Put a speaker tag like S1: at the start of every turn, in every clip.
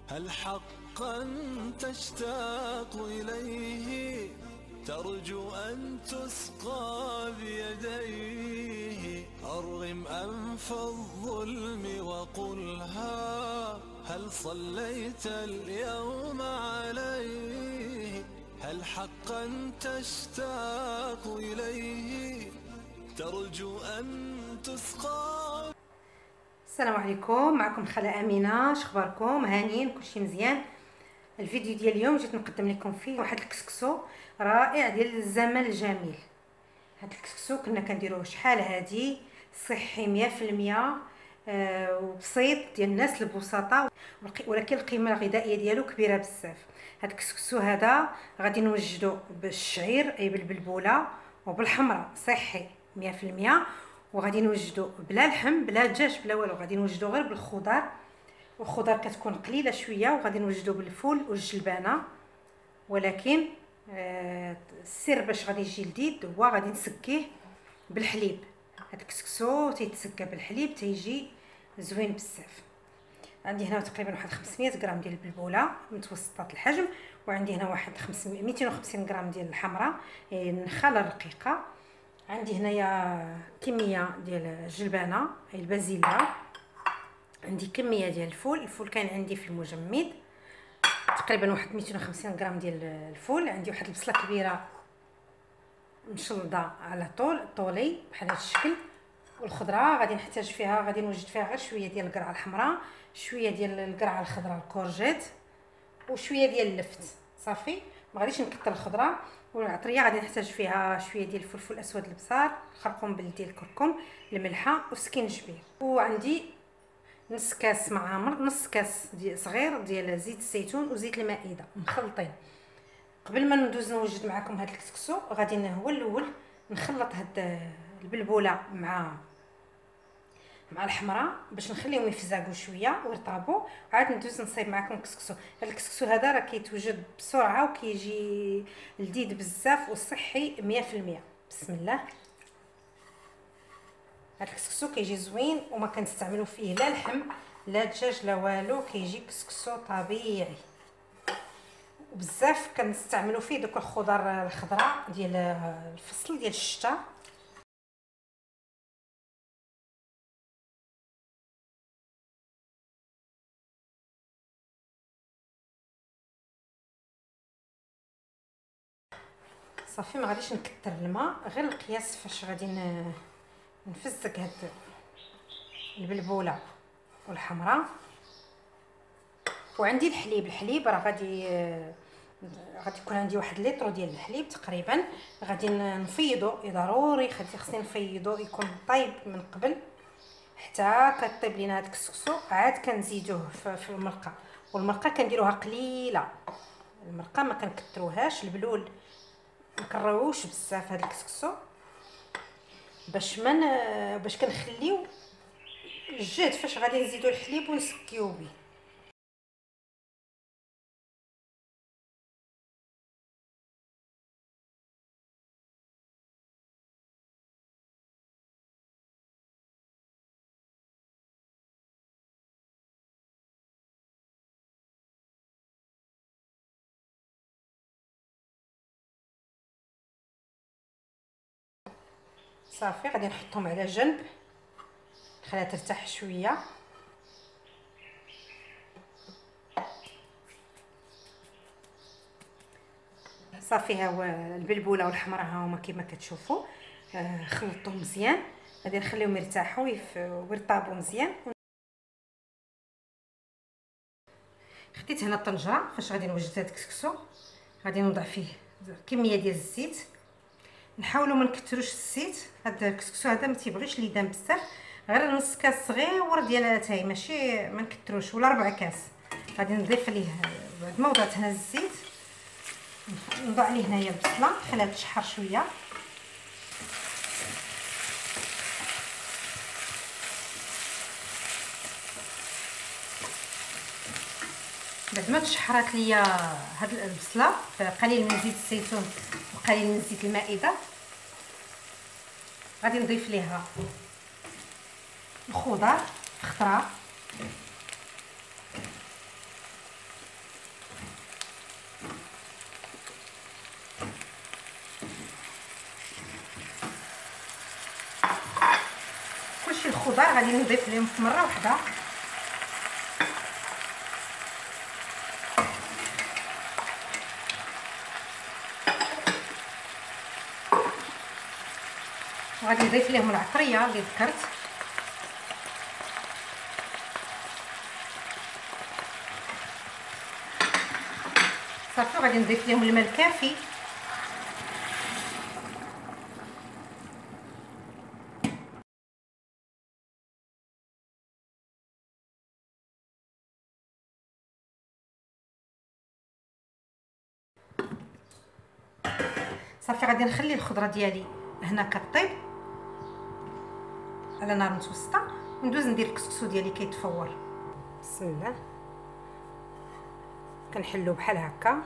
S1: هل حقا تشتاق إليه ترجو أن تسقى بيديه؟ أرغم أنف الظلم وقلها هل صليت اليوم عليه؟ هل حقا تشتاق إليه ترجو أن تسقى؟
S2: السلام عليكم، معكم خالة أمينة. شخباركم؟ هانيين؟ كلشي مزيان؟ الفيديو ديال اليوم جيت نقدم لكم فيه واحد الكسكسو رائع ديال الزمن الجميل. هاد الكسكسو كنا كنديروه شحال هادي، صحي 100%، وبسيط ديال الناس البسطاء، ولكن القيمه الغذائيه ديالو كبيره بزاف. هاد الكسكسو هذا غادي نوجدو بالشعير اي بالبلبوله وبالحمرة، صحي 100%، وغادي نوجدو بلا لحم بلا دجاج بلا والو، غادي نوجدو غير بالخضار، والخضار كتكون قليله شويه، وغادي نوجدو بالفول والجلبانه. ولكن السر باش غادي يجي لذيذ هو غادي نسكيه بالحليب. هاد الكسكسو تيتسكى بالحليب تيجي زوين بزاف. عندي هنا تقريبا واحد 500 غرام ديال البلبوله متوسطه الحجم، وعندي هنا واحد 250 غرام ديال الحمراء النخاله الرقيقه. عندي هنايا كميه ديال الجلبانه اي البازيلا. عندي كميه ديال الفول كاين عندي في المجمد تقريبا واحد 250 غرام ديال الفول. عندي واحد البصله كبيره مشلضه على طولي بحال هذا الشكل. والخضره غادي نحتاج فيها، غادي نوجد فيها غير شويه ديال القرعه الحمراء، شويه ديال القرعه الخضراء الكورجيت، وشويه ديال اللفت. صافي، ما غاديش نكثر الخضره. والعطريه غادي نحتاج فيها شويه ديال الفلفل الاسود البصار، الخرقوم ديال الكركم، الملحه وسكينجبير. وعندي نص كاس معامر، نص كاس صغير ديال زيت الزيتون وزيت المائده مخلطين. قبل ما ندوز نوجد معكم هذا الكسكسو غادي هو الاول نخلط هاد البلبوله مع الحمراء باش نخليهم يفزاقوا شويه ويرطبوا، عاد ندوز نصايب معكم الكسكسو. هذا الكسكسو هذا راه كيتوجد بسرعه وكيجي لذيذ بزاف وصحي 100%. بسم الله. هذا الكسكسو كيجي زوين وما كنستعملوا فيه لا لحم لا دجاج لا والو، كيجي كسكسو طبيعي. وبزاف كنستعملوا فيه دوك الخضر الخضراء ديال الفصل ديال الشتاء. صافي، ما غاديش نكثر الماء، غير القياس فاش غادي نفزك هاد البلبوله والحمراء. وعندي الحليب راه غادي يكون عندي واحد لتر ديال الحليب تقريبا. غادي نفيضو، ضروري خصني نفيضو يكون طايب من قبل حتى كطيب لينا هاد الكسكسو. عاد كنزيدوه في المرقه، والمرقه كنديروها قليله، المرقه ما كنكثروهاش. البلول مكرووش بزاف هاد الكسكسو باش كنخليو الجهد فاش غادي نزيدو الحليب ونسكيو به. صافي، غادي نحطهم على جنب نخليها ترتاح شويه. صافي، ها هو البلبوله والحمراء ها هما كما كتشوفوا. خلطتهم مزيان، غادي نخليهم يرتاحوا ويرطبوا مزيان. خديت هنا الطنجره فاش غادي نوجد هذا الكسكسو، غادي نوضع فيه كميه ديال الزيت. نحاولوا ما نكثروش الزيت، هذا الكسكسو هذا ما تيبغيش ليدان بزاف، غير نص كاس صغير ديال اتاي، ماشي ما نكثروش، ولا ربع كاس. غادي نضيف ليه بعد ما وضعت هنا الزيت، نوضع ليه هنايا البصله نخليها تشحر شويه. بعد ما تشحرات ليا هاد البصله قليل من زيت الزيتون وقليل من زيت المائده، غادي نضيف ليها الخضر خضراء. الخضار غادي نضيف لهم في مره واحده. وغادي نضيف لهم العطريه اللي ذكرت. صافي غادي نضيف لهم الماء الكافي. صافي غادي نخلي الخضره ديالي هنا كطيب على نار متوسطه، وندوز ندير الكسكسو ديالي كيتفور. بسم الله، كنحلو بحال هكا.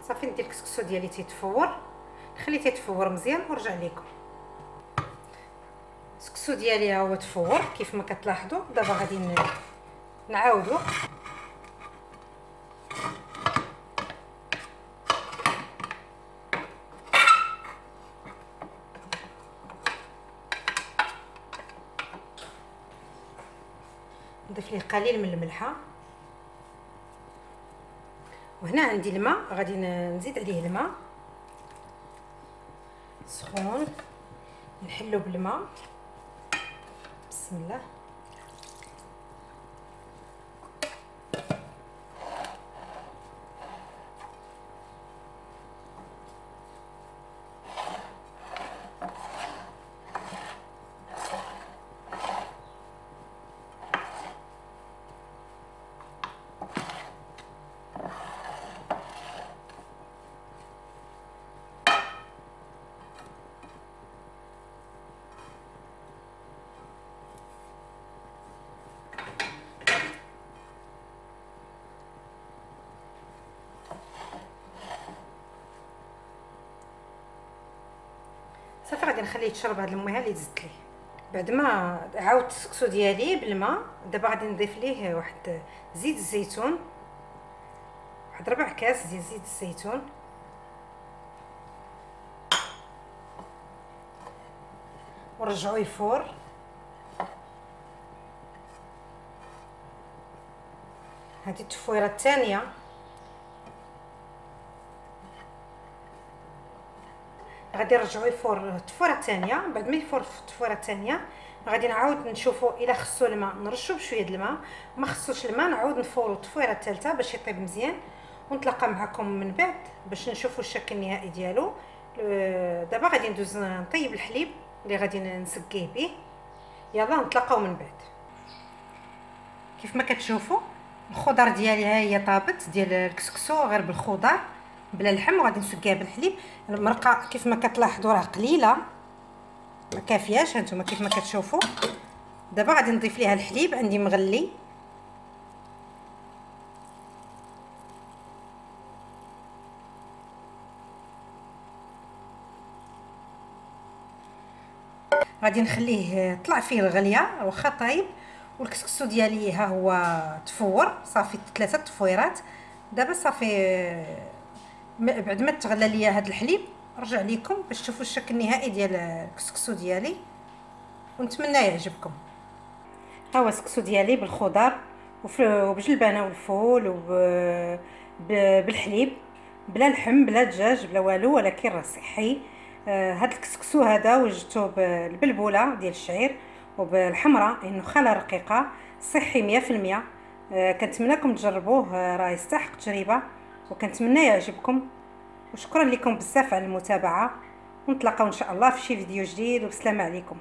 S2: صافي ندير الكسكسو ديالي تيتفور، نخليه تيتفور مزيان ونرجع لكم. الكسكسو ديالي ها هو تفور كيف ما كتلاحظوا. دابا غادي نعاودو. نضيف ليه قليل من الملحه، وهنا عندي الماء غادي نزيد عليه الماء سخون، نحلو بالماء. بسم الله. صافي غادي نخليه يتشرب هاد الميه اللي زدت ليه. بعد ما عاودت الكسكسو ديالي بالماء، دابا غادي نضيف ليه واحد زيت الزيتون، واحد 4 كاس ديال زيت الزيتون. ونرجعو يفور. هذه التفويره الثانيه. غادي نرجعو يفور التفويره الثانيه. بعد ما يفور التفويره الثانيه غادي نعاود نشوفوا الا خصو الماء نرشو بشويه د الماء، ما خصوش الماء نعاود نفورو التفويره الثالثه باش يطيب مزيان. ونتلاقى معكم من بعد باش نشوفوا الشكل النهائي ديالو. دابا غادي ندوز نطيب الحليب اللي غادي نسقيه به. يلا نتلاقاو من بعد. كيف ما كتشوفوا الخضر ديالي ها هي طابت ديال الكسكسو غير بالخضر بلا اللحم، وغادي نسقيها بالحليب. المرقه كيف ما كتلاحظوا راه قليله ما كافياش، هانتوما كيف ما كتشوفوا. دابا غادي نضيف ليها الحليب عندي مغلي. غادي نخليه طلع فيه الغليه واخا طايب. والكسكسو ديالي ها هو تفور صافي 3 تفويرات. دابا صافي بعد ما تغلى ليا هذا الحليب نرجع لكم باش تشوفوا الشكل النهائي ديال الكسكسو ديالي، ونتمنى يعجبكم. ها هو الكسكسو ديالي بالخضر وبجلبانه والفول وبالحليب بلا لحم بلا دجاج بلا والو، ولكن راه صحي. هذا الكسكسو هذا وجدته بالبلبوله ديال الشعير وبالحمراء النخاله رقيقه، صحي 100%. كنتمنىكم تجربوه، راه يستحق تجربه، وكنتمنى يعجبكم. وشكرا لكم بزاف على المتابعه، ونتلاقاو ان شاء الله في شي فيديو جديد، وبسلامه عليكم.